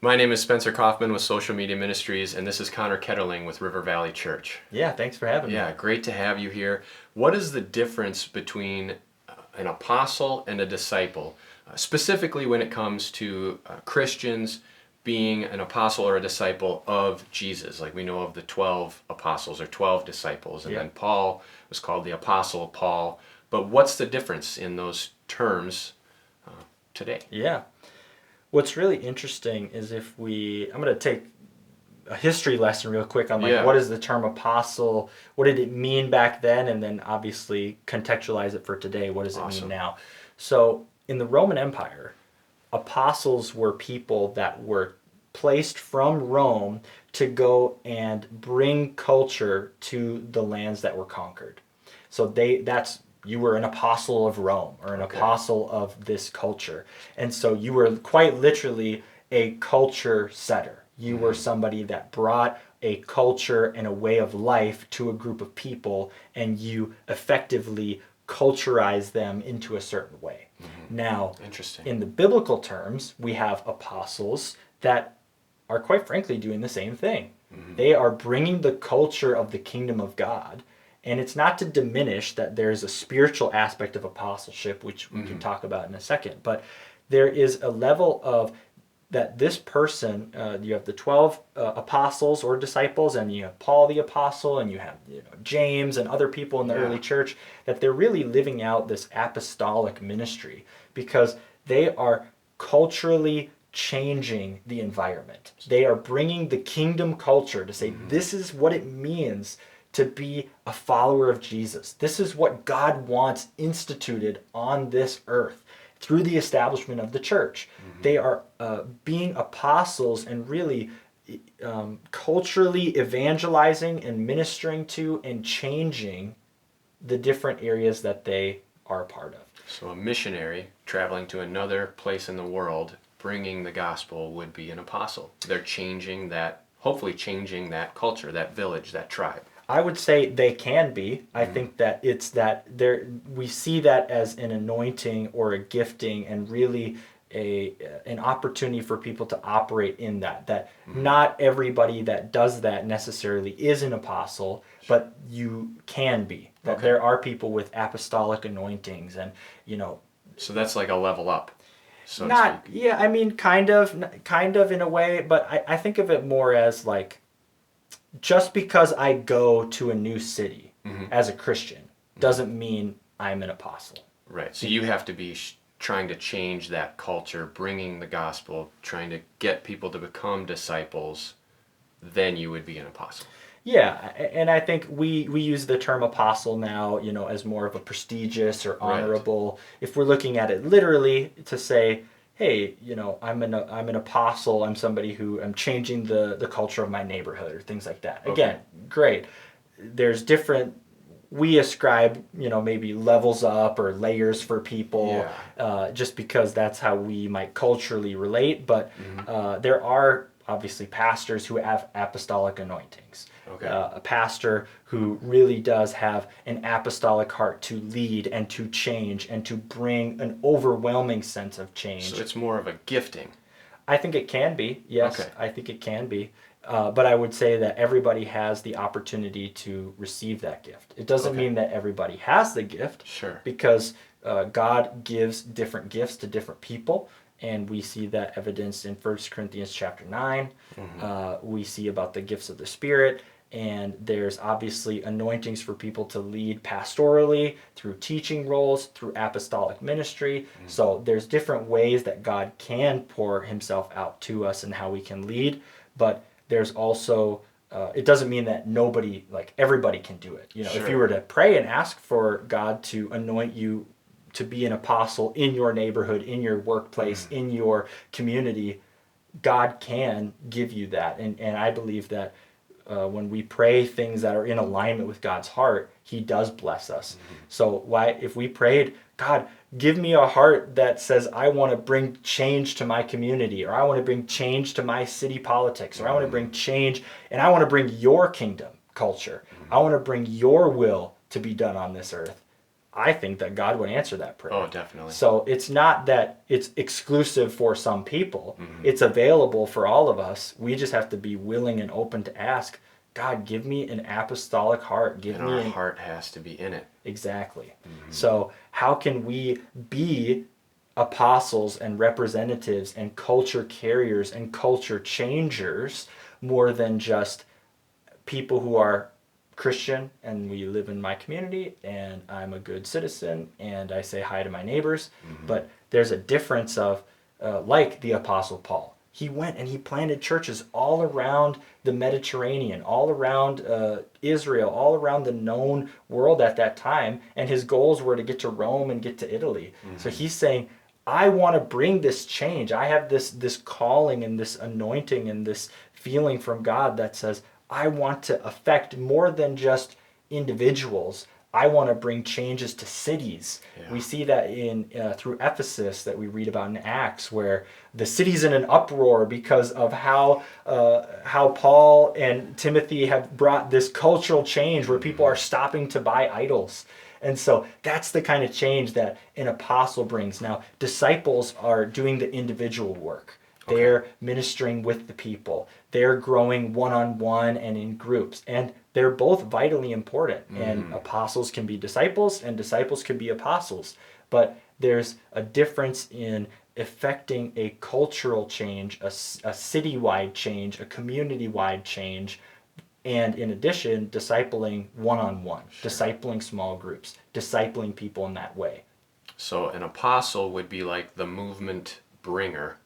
My name is Spencer Kaufman with Social Media Ministries, and this is Connor Ketterling with River Valley Church. Yeah, thanks for having me. Yeah, great to have you here. What is the difference between an apostle and a disciple, specifically when it comes to Christians being an apostle or a disciple of Jesus? Like we know of the 12 apostles or 12 disciples, and Yeah. then Paul was called the Apostle Paul. But what's the difference in those terms today? Yeah. What's really interesting is I'm going to take a history lesson real quick on Yeah. what is the term apostle, what did it mean back then, and then obviously contextualize it for today. What does it Awesome. mean now? So in the Roman Empire, apostles were people that were placed from Rome to go and bring culture to the lands that were conquered. So that's you were an apostle of Rome or an Okay. apostle of this culture. And so you were quite literally a culture setter. You were somebody that brought a culture and a way of life to a group of people, and you effectively culturize them into a certain way. Now, Interesting. in the biblical terms, we have apostles that are quite frankly doing the same thing. They are bringing the culture of the kingdom of God. And it's not to diminish that there's a spiritual aspect of apostleship, which we can talk about in a second. But there is a level of that this person, you have the 12 apostles or disciples, and you have Paul the apostle, and you have James and other people in the early church, that they're really living out this apostolic ministry because they are culturally changing the environment. They are bringing the kingdom culture to say, this is what it means to be a follower of Jesus. This is what God wants instituted on this earth through the establishment of the church. They are being apostles and really culturally evangelizing and ministering to and changing the different areas that they are a part of. So a missionary traveling to another place in the world, bringing the gospel, would be an apostle. They're changing that, hopefully changing that culture, that village, that tribe. I would say they can be. I think that it's that we see that as an anointing or a gifting and really an opportunity for people to operate in that. That not everybody that does that necessarily is an apostle, but you can be. That there are people with apostolic anointings and So that's like a level up, so to not speak. yeah, I mean kind of in a way, but I think of it more as like just because I go to a new city as a Christian doesn't mean I'm an apostle. Right. So you have to be trying to change that culture, bringing the gospel, trying to get people to become disciples, then you would be an apostle. Yeah, and I think we use the term apostle now, as more of a prestigious or honorable. If we're looking at it literally, to say, hey, I'm an apostle. I'm somebody who I'm changing the culture of my neighborhood or things like that. Again, great. There's different. We ascribe, maybe levels up or layers for people, just because that's how we might culturally relate. But there are obviously pastors who have apostolic anointings. Okay. A pastor who really does have an apostolic heart to lead and to change and to bring an overwhelming sense of change. So it's more of a gifting. I think it can be, yes. Okay. I think it can be. But I would say that everybody has the opportunity to receive that gift. It doesn't mean that everybody has the gift. Sure. Because God gives different gifts to different people. And we see that evidenced in 1 Corinthians chapter 9. We see about the gifts of the Spirit. And there's obviously anointings for people to lead pastorally, through teaching roles, through apostolic ministry. So there's different ways that God can pour himself out to us and how we can lead. But there's also, it doesn't mean that everybody can do it. If you were to pray and ask for God to anoint you to be an apostle in your neighborhood, in your workplace, in your community, God can give you that. And I believe that when we pray things that are in alignment with God's heart, he does bless us. So if we prayed, God, give me a heart that says I want to bring change to my community, or I want to bring change to my city politics, or I want to bring change, and I want to bring your kingdom culture. I want to bring your will to be done on this earth. I think that God would answer that prayer. Oh, definitely. So it's not that it's exclusive for some people. It's available for all of us. We just have to be willing and open to ask, God, give me an apostolic heart. Give And me our an heart has to be in it. Exactly. So, how can we be apostles and representatives and culture carriers and culture changers more than just people who are Christian and we live in my community and I'm a good citizen and I say hi to my neighbors? But there's a difference of, like the Apostle Paul. He went and he planted churches all around the Mediterranean, all around Israel, all around the known world at that time. And his goals were to get to Rome and get to Italy. So he's saying, I want to bring this change. I have this calling and this anointing and this feeling from God that says, I want to affect more than just individuals. I want to bring changes to cities. Yeah. We see that in through Ephesus that we read about in Acts, where the city's in an uproar because of how Paul and Timothy have brought this cultural change where people are stopping to buy idols. And so that's the kind of change that an apostle brings. Now, disciples are doing the individual work. They're ministering with the people. They're growing one-on-one and in groups. And they're both vitally important. And apostles can be disciples and disciples can be apostles. But there's a difference in effecting a cultural change, a citywide change, a community-wide change, and in addition, discipling one-on-one, discipling small groups, discipling people in that way. So an apostle would be like the movement bringer,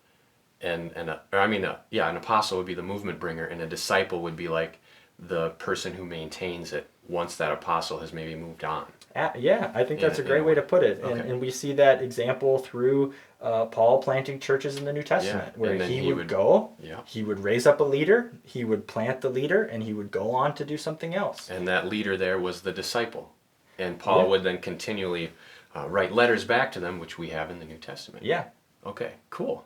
an apostle would be the movement bringer, and a disciple would be like the person who maintains it once that apostle has maybe moved on. Yeah, I think that's a great way to put it. And we see that example through Paul planting churches in the New Testament, where he would go, he would raise up a leader, he would plant the leader, and he would go on to do something else. And that leader there was the disciple. And Paul would then continually write letters back to them, which we have in the New Testament. Yeah. Okay, cool.